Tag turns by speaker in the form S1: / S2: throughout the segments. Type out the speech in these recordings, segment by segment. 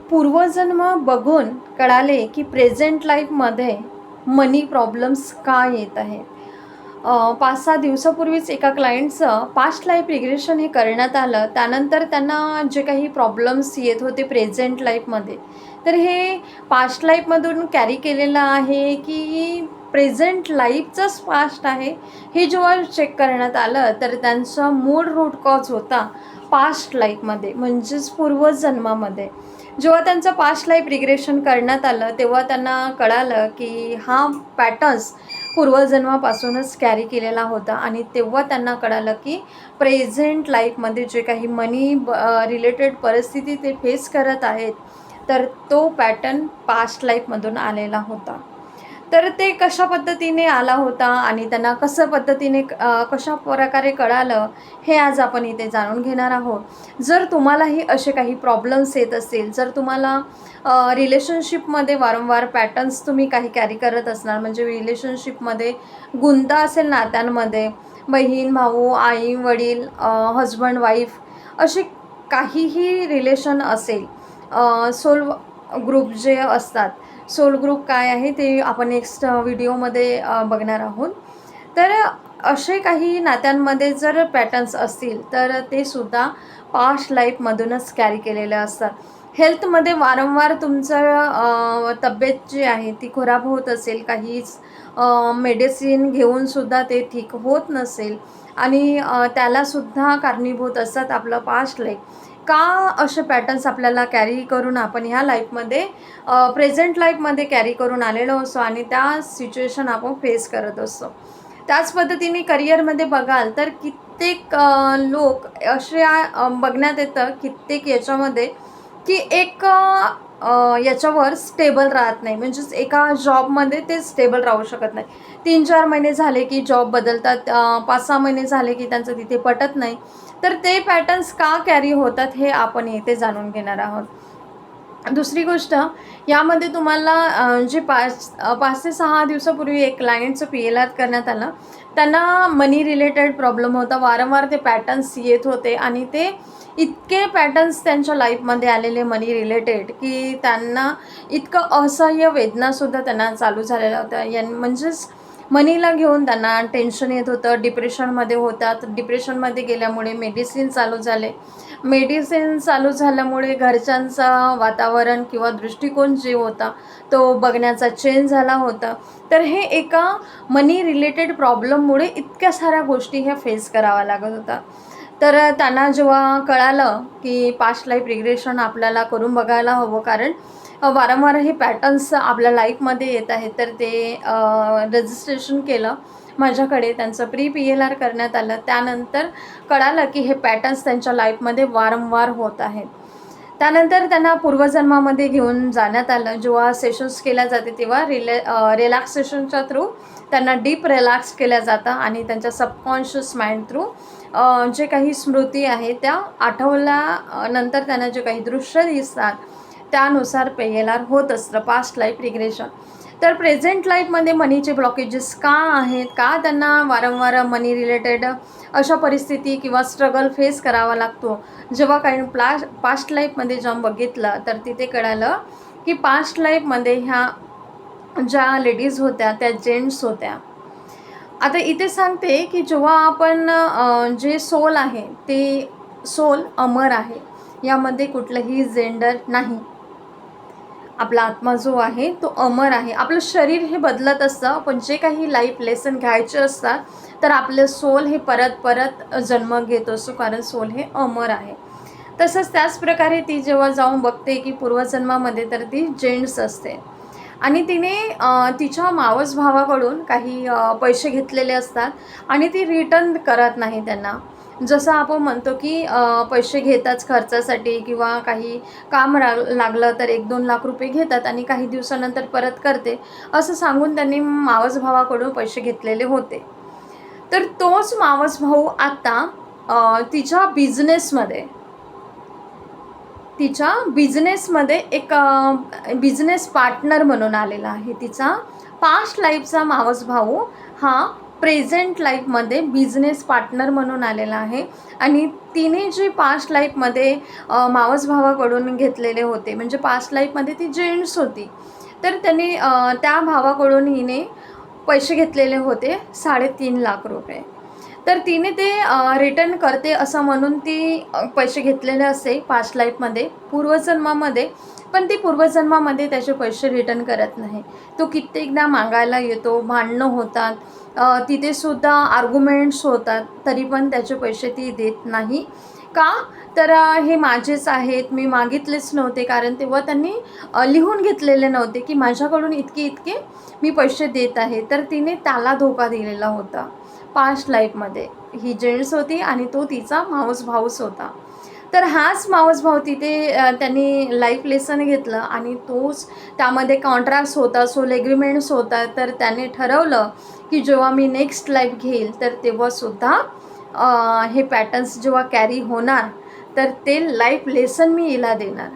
S1: पूर्वजन्म बघून कळाले की प्रेझेंट लाईफमध्ये मनी प्रॉब्लेम्स का येत आहेत. 5-6 दिवसापूर्वीच एका क्लायंटचं पास्ट लाईफ रिग्रेशन हे करण्यात आलं. त्यानंतर त्यांना जे काही प्रॉब्लेम्स येत होते प्रेझेंट लाईफमध्ये, तर हे पास्ट लाईफमधून कॅरी केलेलं आहे की प्रेझेंट लाईफचंच पास्ट आहे, हे जेव्हा चेक करण्यात आलं तर त्यांचा मूळ रूट कॉज होता पास्ट लाईफमध्ये, म्हणजेच पूर्वजन्मामध्ये. जेव्हा त्यांचं पास्ट लाईफ रिग्रेशन करण्यात आलं तेव्हा त्यांना कळालं की हा पॅटर्न्स पूर्वजन्मापासूनच कॅरी केलेला होता आणि तेव्हा त्यांना कळालं की प्रेझेंट लाईफमध्ये जे काही मनी रिलेटेड परिस्थिती ते फेस करत आहेत, तर तो पॅटर्न पास्ट लाईफमधून आलेला होता. तर ते कशा पद्धतीने आला होता आणि त्यांना कशा प्रकारे कळालं, हे आज आपण इथे जाणून घेणार आहोत. जर तुम्हालाही असे काही प्रॉब्लेम्स येत असतील, जर तुम्हाला रिलेशनशिपमध्ये वारंवार पॅटर्न्स तुम्ही काही कॅरी करत असणार, म्हणजे रिलेशनशिपमध्ये गुंता असेल नात्यांमध्ये, बहीण भाऊ, आई वडील, हजबंड वाईफ, असे काहीही रिलेशन असेल, सोल ग्रुप जे असतात, सोल ग्रुप काय आहे ते आपण नेक्स्ट व्हिडिओमध्ये बघणार आहोत. तर असे काही नात्यांमध्ये जर पॅटर्न्स असतील तर ते सुद्धा पास्ट लाईफमधूनच कॅरी केलेले असतात. हेल्थमध्ये वारंवार तुमचं तब्येत जी आहे ती खराब होत असेल, काहीच मेडिसिन घेऊनसुद्धा ते ठीक होत नसेल आणि त्यालासुद्धा कारणीभूत असतात आपलं पास्ट लाईफ. का असे पॅटर्न्स आपल्याला कॅरी करून आपण ह्या लाईफमध्ये प्रेझेंट लाईफमध्ये कॅरी करून आलेलो असतो आणि त्या सिच्युएशन आपण फेस करत असतो. त्याच पद्धतीने करिअरमध्ये बघाल तर कित्येक लोक असे बघण्यात येतं कित्येक याच्यामध्ये की एक याच्यावर स्टेबल राहत नाही, म्हणजेच एका जॉबमध्ये ते स्टेबल राहू शकत नाही. 3-4 महिने झाले की जॉब बदलतात, 5-6 महिने झाले की त्यांचं तिथे पटत नाही. तर ते पॅटर्न्स का कॅरी होतात हे आपण इथे जाणून घेणार आहोत. दुसरी गोष्ट, यामध्ये तुम्हाला जे 5 ते 6 दिवसापूर्वी एक क्लायंटचं PLR करण्यात आलं. त्यांना मनी रिलेटेड प्रॉब्लेम होता. वारंवार ते पॅटर्न्स येत होते आणि ते इतके पॅटर्न्स त्यांच्या लाईफमध्ये आलेले मनी रिलेटेड की त्यांना इतकं असह्य वेदनासुद्धा त्यांना चालू झालेल्या होत्या. म्हणजेच मनीला घेऊन त्यांना टेन्शन येत होतं, डिप्रेशनमध्ये होतात. डिप्रेशनमध्ये गेल्यामुळे मेडिसिन चालू झाले. मेडिसिन चालू झाल्यामुळे घरच्यांचं वातावरण किंवा दृष्टिकोन जे होता तो बघण्याचा चेंज झाला होता. तर हे एका मनी रिलेटेड प्रॉब्लेममुळे इतक्या साऱ्या गोष्टी ह्या फेस कराव्या लागत होत्या. तर त्यांना जेव्हा कळालं की पास्ट लाईफ रिग्रेशन आपल्याला करून बघायला हवं, कारण वारंवार हे पॅटर्न्स आपल्या लाईफमध्ये येत आहेत, तर ते रजिस्ट्रेशन केलं माझ्याकडे. त्यांचं PLR करण्यात आलं. त्यानंतर कळालं की हे पॅटर्न्स त्यांच्या लाईफमध्ये वारंवार होत आहेत. त्यानंतर त्यांना पूर्वजन्मामध्ये घेऊन जाण्यात आलं. जेव्हा सेशन्स केल्या जाते तेव्हा रिलॅक्सेशनच्या थ्रू त्यांना डीप रिलॅक्स केल्या जातं आणि त्यांच्या सबकॉन्शियस माइंड थ्रू जे काही स्मृती आहे त्या आठवल्यानंतर त्यांना जे काही दृश्य दिसतात त्यानुसार PLR होत असतं, पास्ट लाईफ रिग्रेशन. तर प्रेझेंट लाईफमध्ये मनीचे ब्लॉकेजेस का आहेत, का त्यांना वारंवार मनी रिलेटेड अशा परिस्थिती किंवा स्ट्रगल फेस करावा लागतो. जेव्हा काही पास्ट लाईफमध्ये जेव्हा बघितलं तर तिथे कळालं की पास्ट लाईफमध्ये ह्या ज्या लेडीज होत्या त्या जेंट्स होत्या. आता इथे सांगते की जेव्हा आपण जे सोल आहे ते सोल अमर आहे, यामध्ये कुठलंही जेंडर नाही. आपला आत्मा जो आहे तो अमर आहे. आपलं शरीर हे बदलत असतं, पण जे काही लाईफ लेसन घ्यायचे असतात तर आपलं सोल हे परत परत जन्म घेत असतो, कारण सोल हे अमर आहे. तसंच त्याचप्रकारे ती जेव्हा जाऊन बघते की पूर्वजन्मामध्ये तर ती जेंट्स असते आणि तिने तिच्या मावस भावाकडून काही पैसे घेतलेले असतात आणि ती रिटर्न करत नाही त्यांना. जसं आपण म्हणतो की पैसे घेताच खर्चासाठी किंवा काही काम लागलं तर 1-2 लाख रुपये घेतात आणि काही दिवसानंतर परत करते, असं सांगून त्यांनी मावस भावाकडून पैसे घेतलेले होते. तर तोच मावस भाऊ आता तिच्या बिझनेसमध्ये एक बिझनेस पार्टनर म्हणून आलेला आहे. तिचा पास्ट लाईफचा मावस भाऊ हा प्रेझेंट लाईफमध्ये बिझनेस पार्टनर म्हणून आलेला आहे. आणि तिने जी पास्ट लाईफमध्ये मावस भावाकडून घेतलेले होते, म्हणजे पास्ट लाईफमध्ये ती जेंट्स होती, तर त्यांनी त्या भावाकडून हिने पैसे घेतलेले होते 3.5 लाख रुपये. तर तिने ते रिटर्न करते असं म्हणून ती पैसे घेतलेले असते पास्ट लाईफमध्ये, पूर्वजन्मामध्ये. पण ती पूर्वजन्मामध्ये त्याचे पैसे रिटर्न करत नाही. तो कित्येकदा मागायला येतो, भांडणं होतात, तिथे सुद्धा आर्ग्युमेंट्स होतात, तरी पण त्याचे पैसे ती देत नाही. का तर हे माझेच आहेत, मी मागितलेच नव्हते, कारण तेव्हा त्यांनी लिहून घेतलेले नव्हते की माझ्याकडून इतके इतके मी पैसे देत आहे. तर तिने त्याला धोका दिलेला होता पास्ट लाईफमध्ये. ही जेंट्स होती आणि तो तिचा मावस भाऊच होता. तर हाच मावस भाऊ तिथे त्यांनी लाईफ लेसन घेतलं आणि तोच त्यामध्ये कॉन्ट्रॅक्ट्स होता, सोल एग्रीमेंट्स होता. तर त्याने ठरवलं की जेव्हा मी नेक्स्ट लाईफ घेईल तर तेव्हासुद्धा हे पॅटर्न्स जेव्हा कॅरी होणार तर ते लाईफ लेसन मी हिला देणार.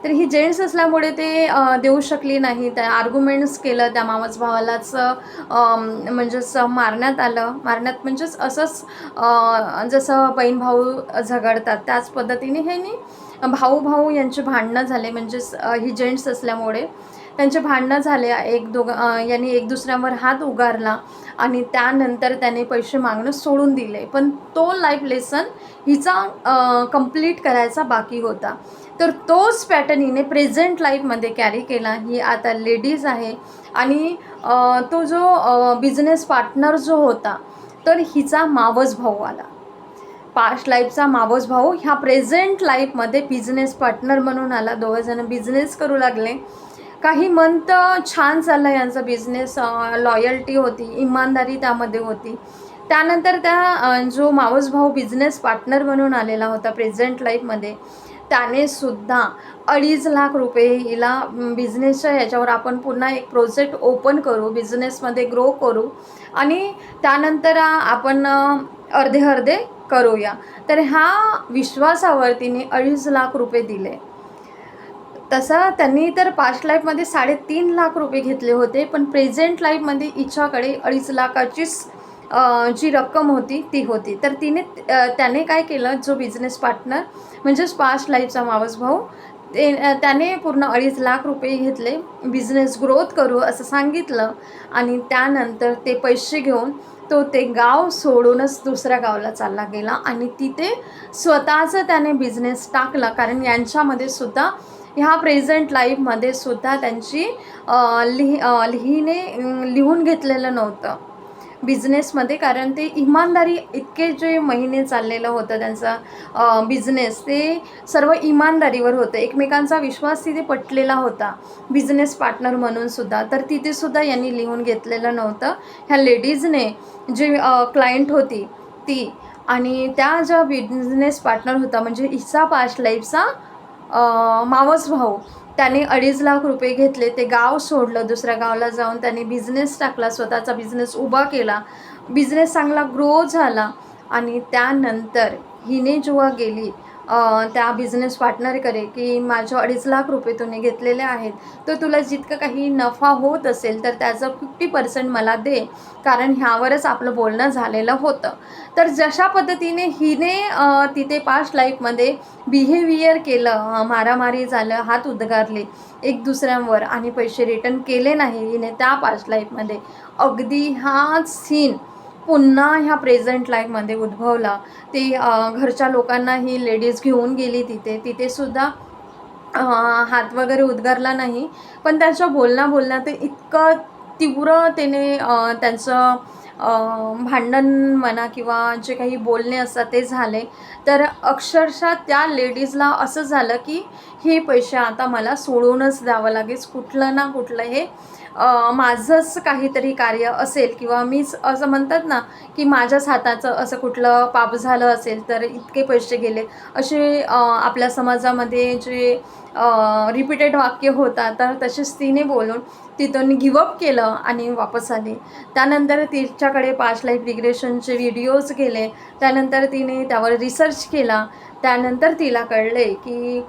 S1: तर ही जेंट्स असल्यामुळे ते देऊ शकली नाही. त्या आर्ग्युमेंट्स केलं, त्या मावस भावालाच म्हणजेच मारण्यात आलं. मारण्यात म्हणजेच असंच जसं बहीण भाऊ झगडतात त्याच पद्धतीने ह्यांनी भाऊ भाऊ यांचे भांडणं झाले. म्हणजेच ही जेंट्स असल्यामुळे त्यांचे भांडणं झाले. यांनी एक दुसऱ्यावर हात उगारला आणि त्यानंतर त्याने पैसे मागणं सोडून दिले. पण तो लाईफ लेसन हिचा कंप्लीट करायचा बाकी होता. तर तोच पॅटर्न हिने प्रेझेंट लाईफमध्ये कॅरी केला. ही आता लेडीज आहे आणि तो जो बिझनेस पार्टनर जो होता तर हिचा मावस भाऊ आला. पास्ट लाईफचा मावस भाऊ ह्या प्रेझेंट लाईफमध्ये बिझनेस पार्टनर म्हणून आला. दोघंजणं बिझनेस करू लागले. काही मंथ छान चाललं यांचा बिझनेस, लॉयल्टी होती, इमानदारी त्यामध्ये होती. त्यानंतर त्या जो मावस भाऊ बिझनेस पार्टनर म्हणून आलेला होता प्रेझेंट लाईफमध्ये, त्याने सुद्धा 2.5 लाख रुपये हिला बिझनेसच्या याच्यावर आपण पुन्हा एक प्रोजेक्ट ओपन करू, बिझनेसमध्ये ग्रो करू आणि त्यानंतर आपण अर्धे अर्धे करूया. तर ह्या विश्वासावर तिने 2.5 लाख रुपये दिले. तसा त्यांनी तर पास्ट लाईफमध्ये 3.5 लाख रुपये घेतले होते, पण प्रेझेंट लाईफमध्ये हिच्याकडे 2.5 लाखाचीच जी रक्कम होती ती होती. तर त्याने काय केलं, जो बिझनेस पार्टनर म्हणजेच पास्ट लाईफचा मावस भाऊ, त्याने पूर्ण 2.5 लाख रुपये घेतले. बिझनेस ग्रोथ करू असं सांगितलं आणि त्यानंतर ते पैसे घेऊन तो ते गाव सोडूनच दुसऱ्या गावाला चालला गेला आणि तिथे स्वतःचं त्याने बिझनेस टाकला. कारण यांच्यामध्ये सुद्धा ह्या प्रेझेंट लाईफमध्ये सुद्धा त्यांची लिहून घेतलेलं नव्हतं बिझनेसमध्ये. कारण ते इमानदारी, इतके जे महिने चाललेलं होतं त्यांचा बिझनेस, ते सर्व इमानदारीवर होतं. एकमेकांचा विश्वास तिथे पटलेला होता बिझनेस पार्टनर म्हणून सुद्धा. तर तिथे सुद्धा यांनी लिहून घेतलेलं नव्हतं. ह्या लेडीजने जे क्लायंट होती ती आणि त्या ज्या बिझनेस पार्टनर होता म्हणजे हिचा पास्ट लाईफचा मावस भाऊ, त्याने 2.5 लाख रुपये घेतले. ते गाव सोडलं, दुसऱ्या गावाला जाऊन त्याने बिझनेस टाकला, स्वतःचा बिझनेस उभा केला. बिझनेस चांगला ग्रो झाला आणि त्यानंतर हिने जेव्हा गेली त्या बिझनेस पार्टनरकडे की माझे 2.5 लाख रुपये तुम्ही घेतलेले आहेत, तर तुला जितकं काही नफा होत असेल तर त्याचं 50% मला दे, कारण ह्यावरच आपलं बोलणं झालेलं होतं. तर जशा पद्धतीने हिने तिथे पास्ट लाईफमध्ये बिहेवियर केलं, मारामारी झालं, हात उद्गारले एक दुसऱ्यांवर आणि पैसे रिटर्न केले नाही हिने त्या पास्ट लाईफमध्ये, अगदी हाच सीन पुन्हा ह्या प्रेझेंट लाईफमध्ये उद्भवला. ते घरच्या लोकांना ही लेडीज घेऊन गेली तिथे सुद्धा हात वगैरे उद्गारला नाही, पण त्यांच्या बोलण्यात इतकं तीव्रतेने त्यांचं भांडण म्हणा किंवा जे काही बोलणे असतात ते झाले. तर अक्षरशः त्या लेडीजला असं झालं की हे पैसे आता मला सोडूनच द्यावं लागेल. कुठलं ना कुठलं हे माझंच काहीतरी कार्य असेल किंवा मीच असं म्हणतात ना की माझ्याच हाताचं असं कुठलं पाप झालं असेल तर इतके पैसे गेले, असे आपल्या समाजामध्ये जे रिपीटेड वाक्य होतात. तर तसेच तिने बोलून तिथून गिवअप केलं आणि वापस आली. त्यानंतर तिच्याकडे पास्ट लाईफ रिग्रेशनचे व्हिडिओज गेले. त्यानंतर तिने त्यावर रिसर्च केला. त्यानंतर तिला कळले की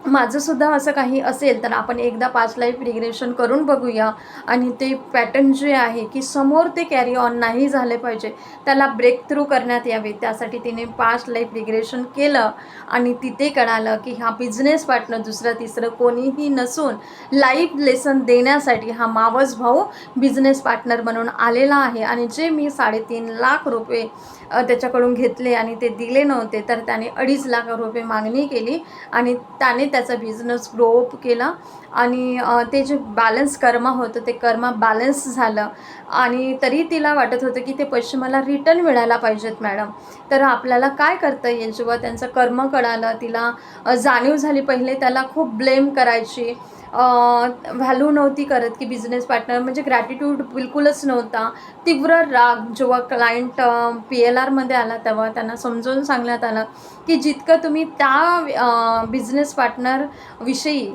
S1: माझंसुद्धा असं काही असेल तर आपण एकदा पास्ट लाईफ रिग्रेशन करून बघूया आणि ते पॅटर्न जे आहे की समोर ते कॅरी ऑन नाही झाले पाहिजे, त्याला ब्रेक थ्रू करण्यात यावे. त्यासाठी तिने पास्ट लाईफ रिग्रेशन केलं आणि तिथे कळालं की हा बिझनेस पार्टनर दुसरं तिसरं कोणीही नसून लाईफ लेसन देण्यासाठी हा मावस भाऊ बिझनेस पार्टनर म्हणून आलेला आहे. आणि जे मी 3.5 लाख रुपये त्याच्याकडून घेतले आणि ते दिले नव्हते, तर त्याने 2.5 लाख रुपये मागणी केली आणि त्याने त्याचा बिझनेस ग्रो अप केला. आणि ते जे बॅलन्स कर्मा होतं ते कर्मा बॅलन्स झालं. आणि तरी तिला वाटत होतं की ते पैसे मला रिटर्न मिळायला पाहिजेत मॅडम. तर आपल्याला काय करता येईल? जेव्हा त्यांचं कर्म कळालं, तिला जाणीव झाली. पहिले त्याला खूप ब्लेम करायची, व्हॅल्यू नव्हती करत की बिझनेस पार्टनर म्हणजे ग्रॅटिट्यूड बिलकुलच नव्हता. तीव्र राग जेव्हा क्लायंट PLRमध्ये आला तेव्हा त्यांना समजावून सांगण्यात आलं की जितकं तुम्ही त्या बिझनेस पार्टनरविषयी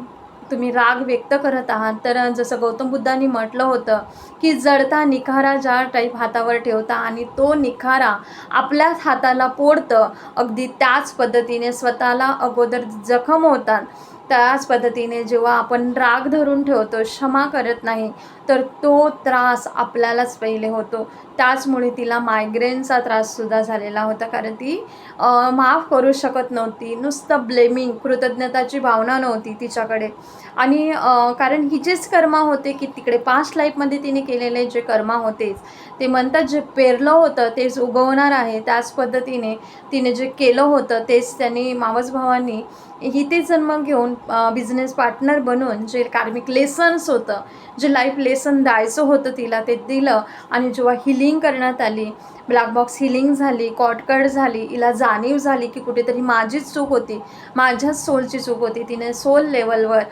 S1: तुम्ही राग व्यक्त करत आहात, तर जसं गौतम बुद्धांनी म्हटलं होतं की जळता निखारा ज्या टाईप हातावर ठेवता आणि तो निखारा आपल्याच हाताला पोडतं, अगदी त्याच पद्धतीने स्वतःला अगोदर जखम होतात. त्याच पद्धतीने जेव्हा आपण राग धरून ठेवतो, क्षमा करत नाही, तर तो त्रास आपल्यालाच पहिले होतो. त्याचमुळे तिला मायग्रेनचा त्राससुद्धा झालेला होता, कारण ती माफ करू शकत नव्हती. नुसतं ब्लेमिंग, कृतज्ञताची भावना नव्हती तिच्याकडे. आणि कारण हिचेच कर्मा होते की तिकडे पास्ट लाईफमध्ये तिने केलेले जे कर्मा होतेच, ते म्हणतात जे पेरलं होतं तेच उगवणार आहे. त्याच पद्धतीने तिने जे केलं होतं तेच त्यांनी मावस भावांनी इथे जन्म घेऊन बिझनेस पार्टनर बनून जे कार्मिक लेसन्स होतं, जे लाईफ लेसन द्यायचं होतं तिला, ते दिलं. आणि जेव्हा हिलिंग करण्यात आली, ब्लॅक बॉक्स हिलिंग झाली, कॉटकट झाली, हिला जाणीव झाली की कुठेतरी माझीच चूक होती, माझ्याच सोलची चूक होती. तिने सोल लेवलवर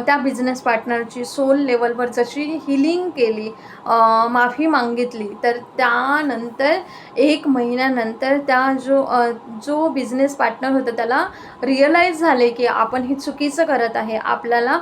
S1: त्या बिझनेस पार्टनरची सोल लेवलवर जशी हिलिंग केली, माफी मागितली, तर त्यानंतर 1 महिन्यानंतर जो बिझनेस पार्टनर होता त्याला रिअलाईज झाले की आपण हे चुकीचं करत आहे. आपल्याला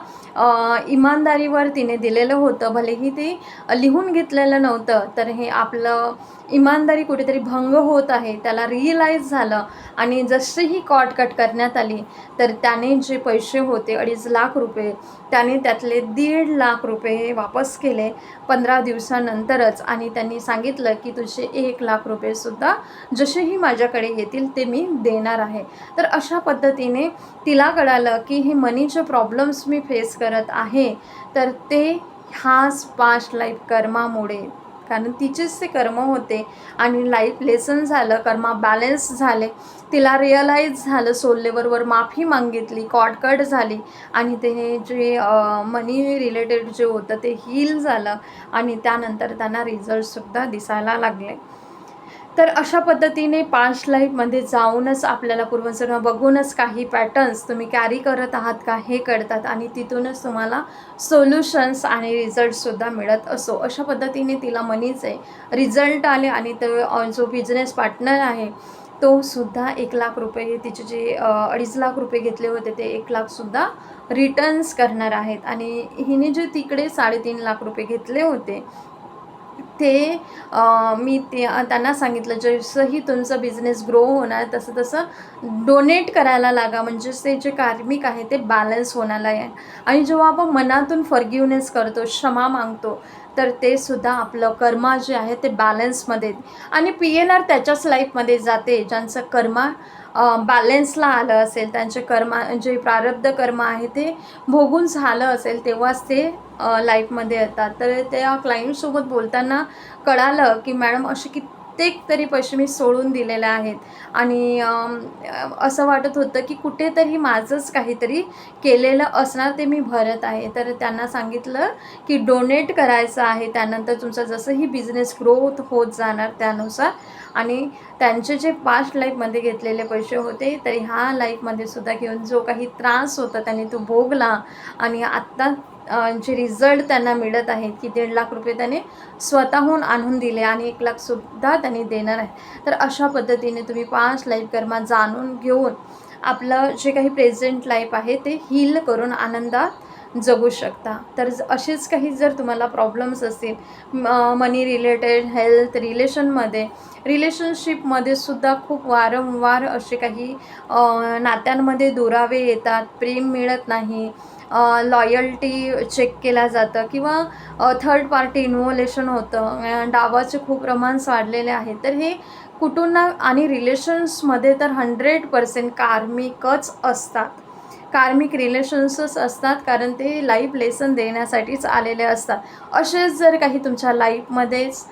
S1: इमानदारीवर तिने दिलेलं होतं, भलेही ते लिहून घेतलेलं नव्हतं, तर हे आपलं इमानदारी कुठेतरी भंग होत आहे, त्याला रिअलाईज झालं. आणि जशीही कॉट कट करण्यात आली, तर त्याने जे पैसे होते 2.5 लाख रुपये, त्याने त्यातले 1.5 लाख रुपये वापस केले 15 दिवसानंतरच. आणि त्यांनी सांगितलं की तुझे 1 लाख रुपयेसुद्धा जसेही माझ्याकडे येतील ते मी देणार आहे. तर अशा पद्धतीने तिला कळालं की हे मनीचे प्रॉब्लेम्स मी फेस करत आहे, तर ते ह्याच पास्ट लाईफ कर्मामुळे, कारण तिचेच ते कर्म होते. आणि लाईफ लेसन झालं, कर्मा बॅलन्स झाले. तिला रिअलाईज झालं, सोल लेवलवर माफी मागितली, कॉटकट झाली आणि ते जे मनी रिलेटेड जे होतं ते हील झालं. आणि त्यानंतर त्यांना रिझल्टसुद्धा दिसायला लागले. तर अशा पद्धतीने पास्ट लाईफमध्ये जाऊनच आपल्याला पूर्वजन्म बघूनच काही पॅटर्न्स तुम्ही कॅरी करत आहात का हे कळतात आणि तिथूनच तुम्हाला सोल्युशन्स आणि रिझल्टसुद्धा मिळत असो. अशा पद्धतीने तिला मनीचे रिझल्ट आले आणि तो जो बिझनेस पार्टनर आहे तो सुद्धा 1 लाख रुपये, तिचे जे 2.5 लाख रुपये घेतले होते ते 1 लाखसुद्धा रिटर्न्स करणार आहेत. आणि हिने जे तिकडे 3.5 लाख रुपये घेतले होते ते मी त्यांना सांगितलं जसंही तुमचं बिझनेस ग्रो होणार तसं तसं डोनेट करायला लागा, म्हणजेच ते जे कार्मिक आहे ते बॅलन्स होण्याला आहे. आणि जेव्हा आपण मनातून फॉरगिव्हनेस करतो, क्षमा मागतो, तर ते सुद्धा आपलं कर्मा जे आहे ते बॅलन्समध्ये. आणि PLR त्याच्याच लाईफमध्ये जाते ज्यांचं कर्मा बॅलन्सला आलं असेल, त्यांचे कर्मा जे प्रारब्ध कर्म आहे ते भोगून झालं असेल, तेव्हाच ते लाईफमध्ये येतात. तर त्या क्लायंटसोबत बोलताना कळालं की मॅडम असे कित्येक तरी पैसे मी सोडून दिलेले आहेत आणि असं वाटत होतं की कुठेतरी माझंच काहीतरी केलेलं असणार ते मी भरत आहे. तर त्यांना सांगितलं की डोनेट करायचं आहे, त्यानंतर तुमचा जसंही बिझनेस ग्रोथ होत जाणार त्यानुसार. आणि त्यांचे जे पास्ट लाईफमध्ये घेतलेले पैसे होते तर ह्या लाईफमध्ये सुद्धा घेऊन जो काही त्रास होता त्यांनी तो भोगला. आणि आत्ता जे रिझल्ट त्यांना मिळत आहेत की 1.5 लाख रुपये त्याने स्वतःहून आणून दिले आणि 1 लाखसुद्धा त्यांनी देणार आहे. तर अशा पद्धतीने तुम्ही पास्ट लाईफ कर्मा जाणून घेऊन आपलं जे काही प्रेझेंट लाईफ आहे ते हील करून आनंदात जगू शकता. तर असेच काही जर तुम्हाला प्रॉब्लेम्स असतील मनी रिलेटेड, हेल्थ, रिलेशनशिपमध्ये सुद्धा खूप वारंवार असे काही नात्यांमध्ये दुरावे येतात, प्रेम मिळत नाही, लॉयल्टी चेक केलं जातं किंवा थर्ड पार्टी इन्व्हॉल्युशन होतं, डावाचे खूप प्रमाण वाढलेले आहे. तर हे कुटुंब आणि रिलेशन्समध्ये तर 100% कार्मिकच असतात. कार्मिक रिलेशन्सच असतात, कारण ते लाईफ लेसन देण्यासाठीच आलेले असतात. असेच जर काही तुमच्या लाईफमध्येच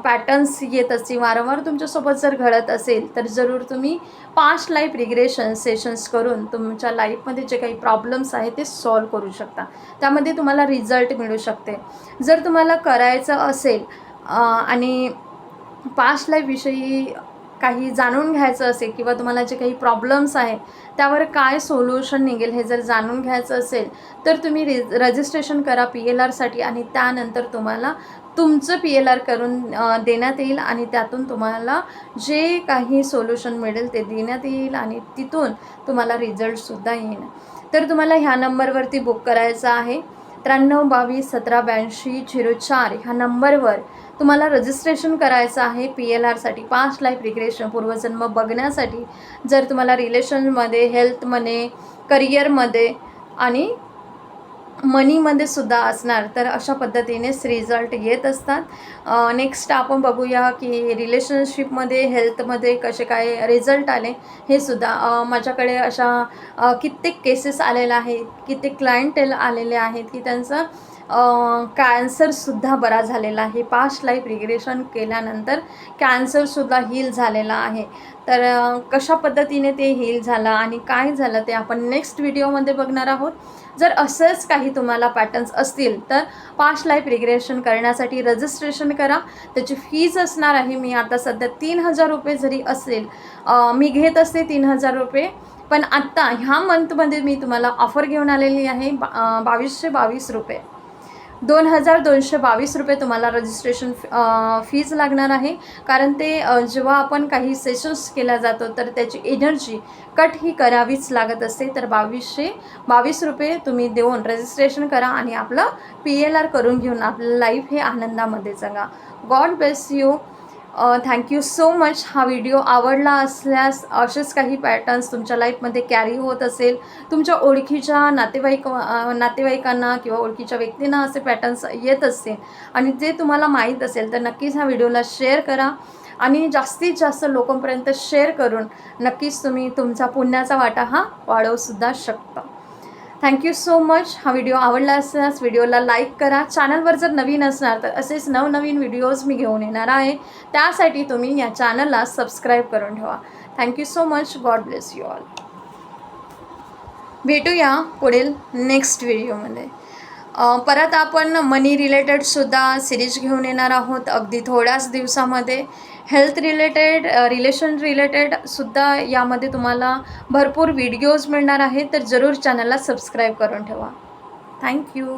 S1: पॅटर्न्स येत असतील, वारंवार तुमच्यासोबत जर घडत असेल, तर जरूर तुम्ही पास्ट लाईफ रिग्रेशन सेशन्स करून तुमच्या लाईफमध्ये जे काही प्रॉब्लेम्स आहेत ते सॉल्व्ह करू शकता. त्यामध्ये तुम्हाला रिझल्ट मिळू शकते. जर तुम्हाला करायचं असेल आणि पास्ट लाईफविषयी काही जाणून घ्यायचं असेल किंवा तुम्हाला जे काही प्रॉब्लेम्स आहे त्यावर काय सोल्युशन निघेल हे जर जाणून घ्यायचं असेल, तर तुम्ही रजिस्ट्रेशन करा PLRसाठी आणि त्यानंतर तुम्हाला तुमचं PLR करून देण्यात येईल आणि त्यातून तुम्हाला जे काही सोल्युशन मिळेल ते देण्यात येईल आणि तिथून तुम्हाला रिझल्टसुद्धा येईल. तर तुम्हाला ह्या नंबरवरती बुक करायचं आहे. 9322178204 ह्या नंबरवर तुम्हाला रजिस्ट्रेशन करायचं आहे PLRसाठी, पास्ट लाईफ रिग्रेशन, पूर्वजन्म बघण्यासाठी. जर तुम्हाला रिलेशनमध्ये, हेल्थमध्ये, करिअरमध्ये आणि मनीमध्ये सुद्धा असणार, तर अशा पद्धतीनेच रिझल्ट येत असतात. नेक्स्ट आपण बघूया की रिलेशनशिपमध्ये, हेल्थमध्ये कसे काय रिझल्ट आले हे सुद्धा. माझ्याकडे अशा कित्येक केसेस आलेल्या आहेत, कित्येक क्लायंटेल आलेले आहेत की त्यांचं कॅन्सरसुद्धा बरा झालेला आहे. पास्ट लाईफ रिग्रेशन केल्यानंतर कॅन्सरसुद्धा हील झालेला आहे. तर कशा पद्धतीने ते हील झालं आणि काय झालं ते आपण नेक्स्ट व्हिडिओमध्ये बघणार आहोत. जर असंच काही तुम्हाला पॅटर्न्स असतील तर पास्ट लाईफ रिग्रेशन करण्यासाठी रजिस्ट्रेशन करा. त्याची फीज असणार आहे, मी आता सध्या 3000 रुपये जरी असेल, मी घेत असते 3000 रुपये, पण आत्ता ह्या मंथमध्ये मी तुम्हाला ऑफर घेऊन आलेली आहे 2222 रुपये. 2222 रुपये तुम्हाला रजिस्ट्रेशन फीज लागणार आहे. कारण ते जेव्हा आपण काही सेशन्स केल्या जातो तर त्याची एनर्जी कट ही करावीच लागत असते. तर 2222 रुपये तुम्ही देऊन रजिस्ट्रेशन करा आणि आपलं PLR करून घेऊन आपलं लाईफ हे आनंदामध्ये जगा. God bless you. Thank you so much. हा व्हिडिओ आवडला असल्यास असेच काही पॅटर्न्स तुमच्या लाईफमध्ये कॅरी होत असेल, तुमच्या ओळखीच्या नातेवाईकांना किंवा ओळखीच्या व्यक्तींना असे पॅटर्न्स येत असतील आणि जे तुम्हाला माहीत असेल, तर नक्कीच ह्या व्हिडिओला शेअर करा आणि जास्तीत जास्त लोकांपर्यंत शेअर करून नक्कीच तुम्ही तुमचा पुण्याचा वाटा हा वाढवूसुद्धा शकता. Thank you so much. हा व्हिडिओ आवडला असल्यास व्हिडिओला लाईक करा. चॅनलवर जर नवीन असणार तर असेच नवनवीन व्हिडिओज मी घेऊन येणार आहे. त्यासाठी तुम्ही या चॅनलला सबस्क्राईब करून ठेवा. Thank you so much. God bless you all. भेटूया पुढील नेक्स्ट व्हिडिओमध्ये. परत आपण मनी रिलेटेडसुद्धा सिरीज घेऊन येणार आहोत अगदी थोड्याच दिवसामध्ये. हेल्थ रिलेटेड, रिलेशन रिलेटेडसुद्धा यामध्ये तुम्हाला भरपूर व्हिडिओज मिळणार आहेत. तर जरूर चॅनलला सबस्क्राईब करून ठेवा. थँक्यू.